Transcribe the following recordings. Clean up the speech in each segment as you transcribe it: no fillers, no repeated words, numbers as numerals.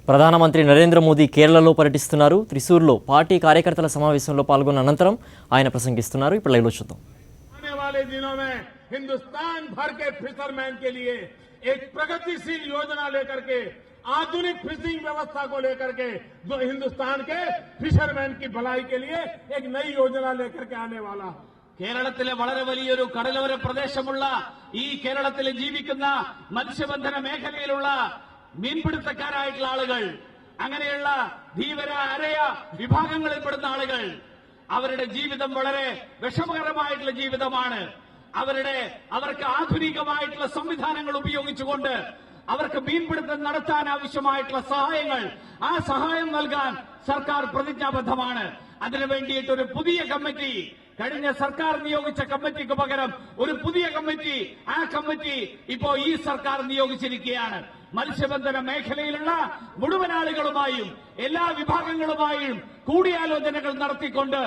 ప్రధానమంత్రి నరేంద్ర మోదీ కేరళలో పర్యటిస్తున్నారు. త్రిశూర్లో పార్టీ కార్యకర్తల సమావేశంలో పాల్గొన్న అనంతరం ఆయన ప్రసంగిస్తున్నారు. ఇప్పుడు లైవ్లో చూద్దాం. हिंदुस्तान भर के फिशरमैन के लिए एक प्रगतिशील योजना लेकर के आधुनिक फिशिंग व्यवस्था को लेकर के जो हिंदुस्तान के फिशरमैन की भलाई के लिए एक नई योजना लेकर के आने वाला കേരളത്തിലെ വളരെ വലിയൊരു കടലോര പ്രദേശമുള്ള ഈ കേരളത്തിൽ ജീവിക്കുന്ന മത്സ്യബന്ധന മേഖലയിലുള്ള മീൻപിടുത്തക്കാരായിട്ടുള്ള ആളുകൾ, അങ്ങനെയുള്ള ധീവര അരയ വിഭാഗങ്ങളിൽപ്പെടുന്ന ആളുകൾ, അവരുടെ ജീവിതം വളരെ വിഷമകരമായിട്ടുള്ള ജീവിതമാണ്. അവർക്ക് ആധുനികമായിട്ടുള്ള സംവിധാനങ്ങൾ ഉപയോഗിച്ചുകൊണ്ട് അവർക്ക് മീൻപിടുത്തം നടത്താൻ ആവശ്യമായിട്ടുള്ള സഹായങ്ങൾ, ആ സഹായം നൽകാൻ സർക്കാർ പ്രതിജ്ഞാബദ്ധമാണ്. അതിനു വേണ്ടിയിട്ട് ഒരു പുതിയ കമ്മിറ്റി, കഴിഞ്ഞ സർക്കാർ നിയോഗിച്ച കമ്മിറ്റിക്ക് പകരം ഒരു പുതിയ കമ്മിറ്റി, ആ കമ്മിറ്റി ഇപ്പോ ഈ സർക്കാർ നിയോഗിച്ചിരിക്കുകയാണ്. മത്സ്യബന്ധന മേഖലയിലുള്ള മുഴുവൻ ആളുകളുമായും എല്ലാ വിഭാഗങ്ങളുമായും കൂടിയാലോചനകൾ നടത്തിക്കൊണ്ട്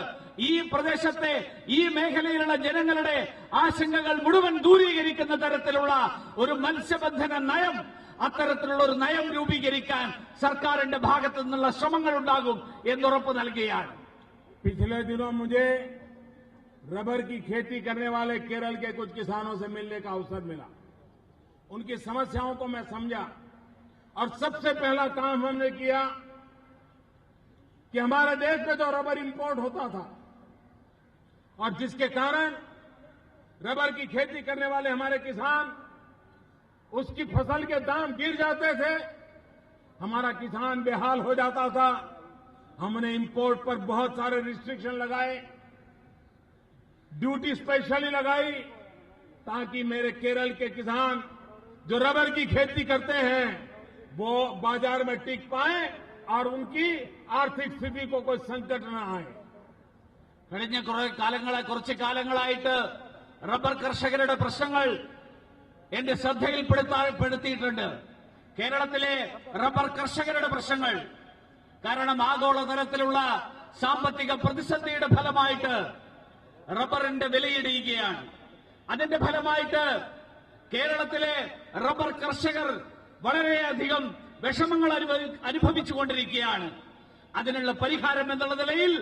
ഈ പ്രദേശത്തെ ഈ മേഖലയിലുള്ള ജനങ്ങളുടെ ആശങ്കകൾ മുഴുവൻ ദൂരീകരിക്കുന്ന തരത്തിലുള്ള ഒരു മത്സ്യബന്ധന നയം, അത്തരത്തിലുള്ള ഒരു നയം രൂപീകരിക്കാൻ സർക്കാരിന്റെ ഭാഗത്തു നിന്നുള്ള ശ്രമങ്ങൾ ഉണ്ടാകും എന്നുറപ്പ് നൽകുകയാണ്. पिछले दिनों मुझे रबर की खेती करने वाले केरल के कुछ किसानों से मिलने का अवसर मिला. उनकी समस्याओं को मैं समझा और सबसे पहला काम हमने किया कि हमारे देश में जो रबर इंपोर्ट होता था और जिसके कारण रबर की खेती करने वाले हमारे किसान, उसकी फसल के दाम गिर जाते थे, हमारा किसान बेहाल हो जाता था. हमने इंपोर्ट पर बहुत सारे रिस्ट्रिक्शन लगाए, ड्यूटी स्पेशली लगाई, ताकि मेरे केरल के किसान जो रबर की खेती करते हैं वो बाजार में टिक पाए और उनकी आर्थिक स्थिति को कोई संकट न आए. കഴിഞ്ഞ കുറച്ച് കാലങ്ങളായിട്ട് റബ്ബർ കർഷകരുടെ പ്രശ്നങ്ങൾ എന്റെ ശ്രദ്ധയിൽപ്പെടുത്തിയിട്ടുണ്ട്. കേരളത്തിലെ റബ്ബർ കർഷകരുടെ പ്രശ്നങ്ങൾ കാരണം ആഗോളതലത്തിലുള്ള സാമ്പത്തിക പ്രതിസന്ധിയുടെ ഫലമായിട്ട് റബ്ബറിന്റെ വിലയിടിയുകയാണ്. അതിന്റെ ഫലമായിട്ട് കേരളത്തിലെ റബ്ബർ കർഷകർ വളരെയധികം വിഷമങ്ങൾ അനുഭവിച്ചുകൊണ്ടിരിക്കുകയാണ്. അതിനുള്ള പരിഹാരം എന്നുള്ള നിലയിൽ